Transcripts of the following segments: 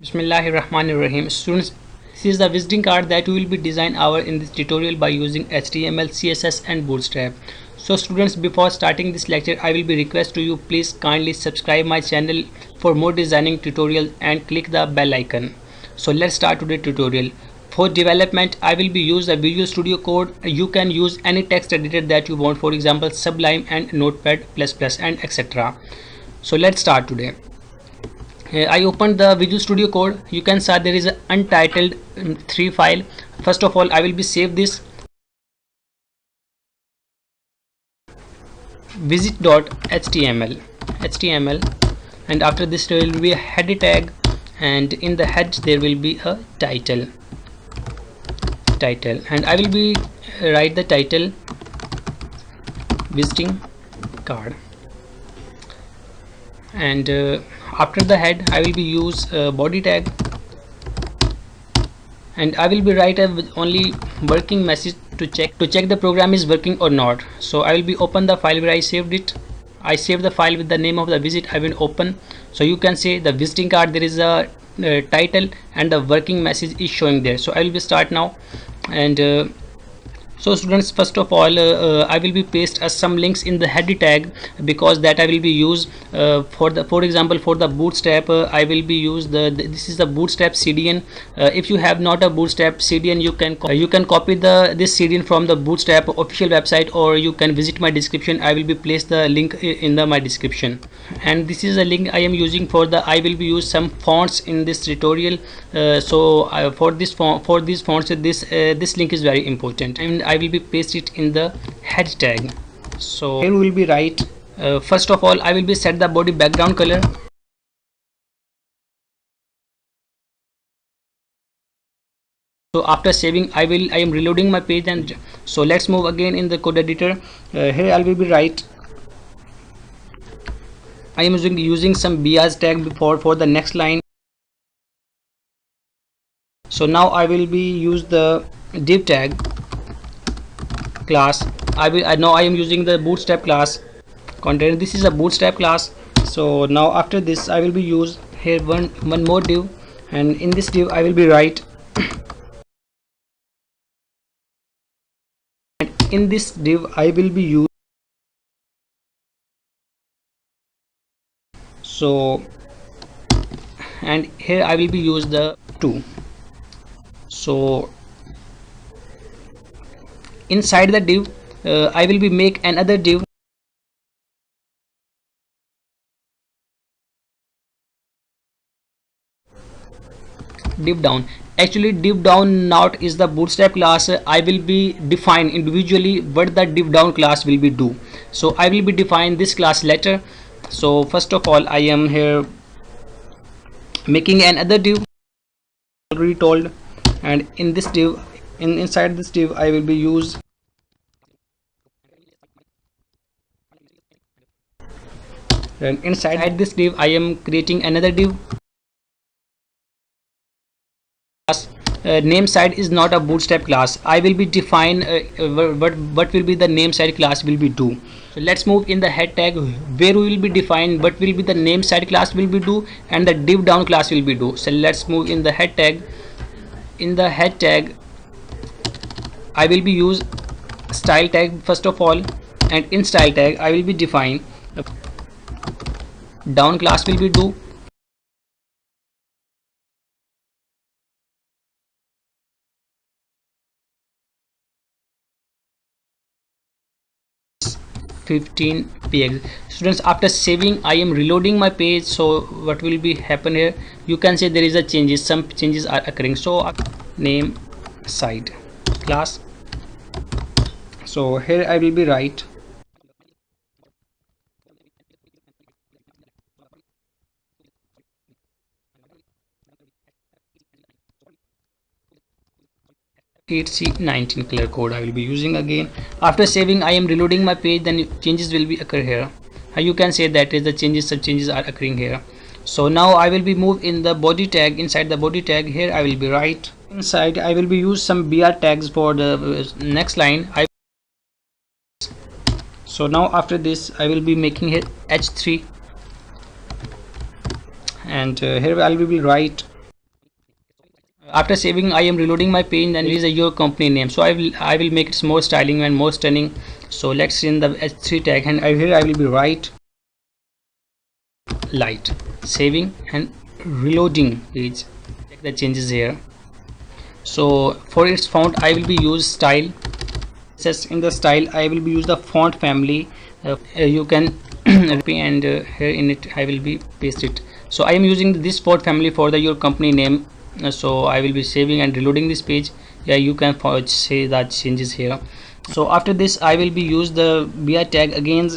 Bismillahirrahmanirrahim. Students, this is the visiting card that we will be design our in this tutorial by using HTML, CSS and Bootstrap. So students, before starting this lecture, I will be request to you please kindly subscribe my channel for more designing tutorials and click the bell icon. So let's start today's tutorial. For development, I will be use a Visual Studio Code. You can use any text editor that you want, for example Sublime and Notepad++ and etc. So let's start today. I opened the Visual Studio Code. You can see there is an untitled 3 file. First of all, I will be save this visit.html and after this there will be a header tag, and in the head there will be a title, and I will be write the title visiting card, and after the head I will be use body tag, and I will be write a only working message to check the program is working or not. So I will be open the file where I saved it. I saved the file with the name of the visit. I will open. So you can see the visiting card, there is a title and the working message is showing there. So I will be start now, and so students, first of all I will be paste some links in the header tag, because that I will be use for example for the Bootstrap I will be use this is the Bootstrap CDN. If you have not a Bootstrap CDN, you can copy this CDN from the Bootstrap official website, or you can visit my description. I will be place the link in my description, and this is a link I am using for I will be use some fonts in this tutorial. For these fonts this link is very important, and I will be paste it in the head tag. So here we will be write first of all I will be set the body background color. So after saving I am reloading my page, and so let's move again in the code editor. Here I will be write I am using some bias tag for the next line. So now I will be use the div tag class. Now I am using the Bootstrap class content. This is a Bootstrap class. So now after this I will be use here one more div, and in this div I will be write and in this div I will be use and here I will be use the 2. So inside the div I will be make another div, div down. Actually div down not is the Bootstrap class. I will be define individually what the div down class will be do. So I will be define this class later. So first of all I am here making another div already told, and in this div inside this div I will be use and inside this div I am creating another div. Name side is not a Bootstrap class. I will be define what will be the name side class will be do. So let's move in the head tag, where we will be define what will be the name side class will be do and the div down class will be do. So let's move in the head tag. In the head tag I will be use style tag first of all, and in style tag I will be define down class will be do. $15px. Students, after saving I am reloading my page. So what will be happen here, you can say there is a changes, some changes are occurring. So name side class. So here I will be write C19 color code I will be using again. After saving I am reloading my page, then changes will be occur here. You can say that is the changes, some changes are occurring here. So now I will be move in the body tag. Inside the body tag here I will be write inside I will be use some BR tags for the next line. So now after this I will be making here h3, and here I will write After saving, I am reloading my page and it is a your company name. So I will make it more styling and more stunning. So let's in the H3 tag, and here I will be write light, saving and reloading page. Check the changes here. So for its font I will be use style. Just in the style I will be use the font family. You can copy and here in it I will be paste it. So I am using this font family for the your company name. So I will be saving and reloading this page. Yeah, you can say that changes here. So after this I will be use the BR tag again,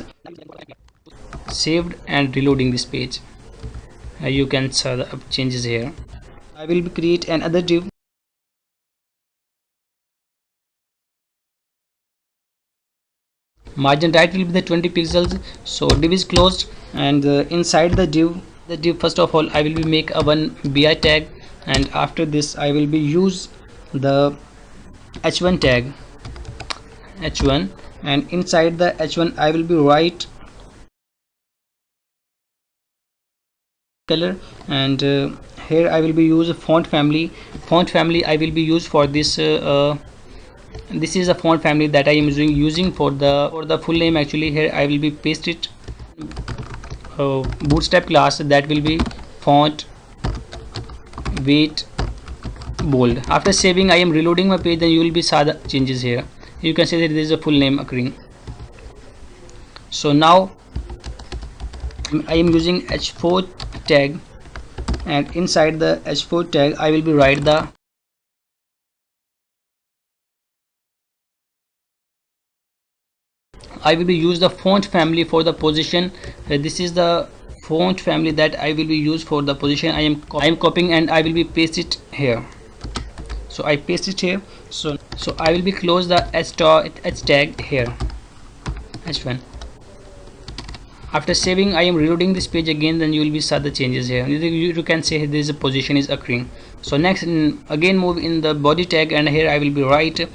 saved and reloading this page. You can see the changes here. I will be create another div. Margin right will be the 20 pixels. So div is closed, and inside the div first of all I will be make a one bi tag, and after this I will be use the h1 tag, h1, and inside the h1 I will be write color, and here I will be use font family. I will be used for this. This is a font family that I am using for the full name. Actually here I will be paste it. Bootstrap class that will be font weight bold. After saving I am reloading my page, then you will be saw the changes here. You can see that there is a full name occurring. So now I am using h4 tag, and inside the h4 tag I will be write the I will be use the font family for the position. This is the font family that I will be used for the position. I am copying and I will be paste it here. So I paste it here. So I will be close the h tag here, h1. After saving I am reloading this page again, then you will be saw the changes here. You can say this position is occurring. So next again move in the body tag, and here I will be write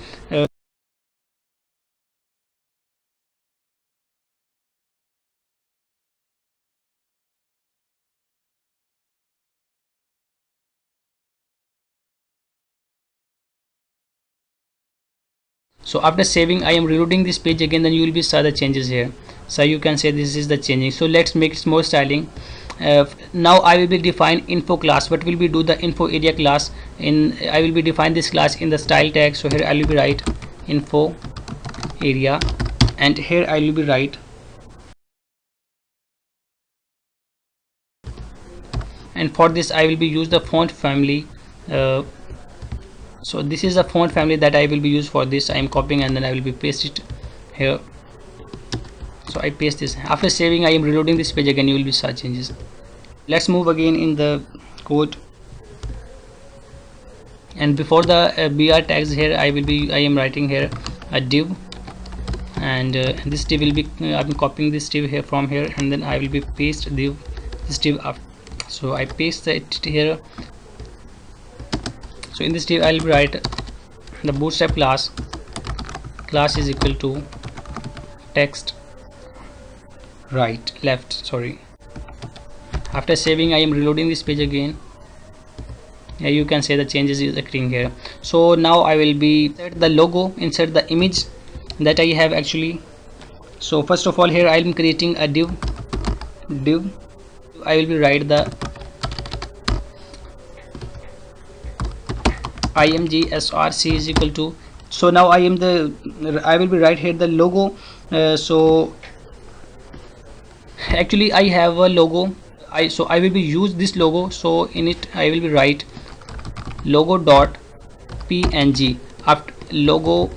so after saving I am reloading this page again, then you will be saw the changes here. So you can say this is the changing. So let's make it more styling. Now I will be define info class. What will be do the info area class in I will be define this class in the style tag. So here I will be write info area, and here I will be write, and for this I will be use the font family. So this is the font family that I will be used for this. I am copying and then I will be paste it here. So I paste this. After saving I am reloading this page again, you will be saw changes. Let's move again in the code, and before the br tags here I am writing here a div, and this div will be I'm copying this div here from here, and then I will be paste this div up. So I paste it here. So in this div I will write the bootstrap class is equal to text right left, sorry. After saving I am reloading this page again. Yeah, you can say the changes is occurring here. So now I will be insert the logo, insert the image that I have actually. So first of all here I am creating a div. I will be write the imgsrc is equal to. So now I will be write here the logo. So actually I have a logo. So I will be use this logo. So in it I will be write logo dot png after logo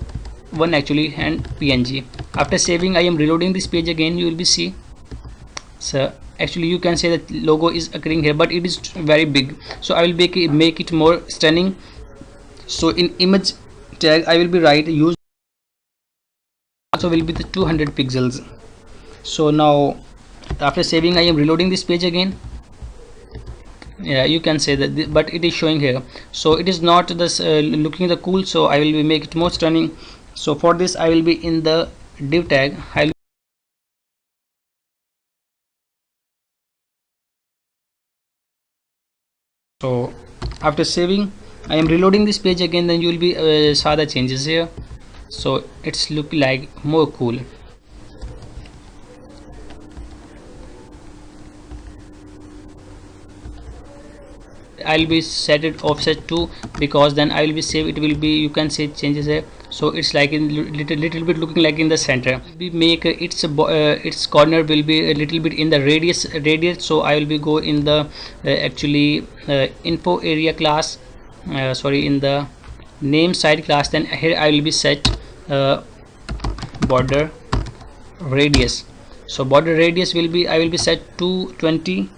one actually and png. After saving I am reloading this page again, you will be see. So actually you can say that logo is occurring here, but it is very big. So I will make it more stunning. So in image tag I will be write use also will be the 200 pixels. So now after saving I am reloading this page again. Yeah, you can say that but it is showing here, so it is not this looking the cool. So I will be make it more stunning. So for this I will be in the div tag. So after saving I am reloading this page again, then you will be saw the changes here. So it's look like more cool. I'll be set it offset to, because then I will be save, it will be, you can say, changes here. So it's like in little bit looking like in the center. We make its corner will be a little bit in the radius. So I will be go in the actually info area class, sorry, in the name side class. Then here I will be set border radius. So border radius will be, I will be set to 20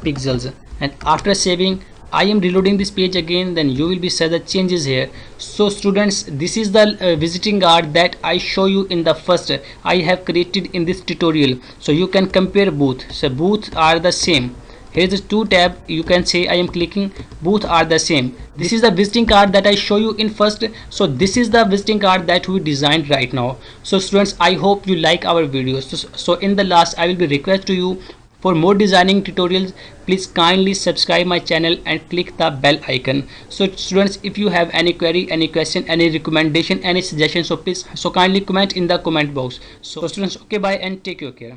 pixels. And after saving, I am reloading this page again, then you will be set the changes here. So students, this is the visiting card that I show you in the first I have created in this tutorial. So you can compare both. So both are the same. Here is the two tab, you can say I am clicking, both are the same. This is the visiting card that I show you in first. So this is the visiting card that we designed right now. So students, I hope you like our videos. So in the last, I will be request to you, for more designing tutorials, please kindly subscribe my channel and click the bell icon. So students, if you have any query, any question, any recommendation, any suggestion, so please kindly comment in the comment box. So students, okay, bye and take your care.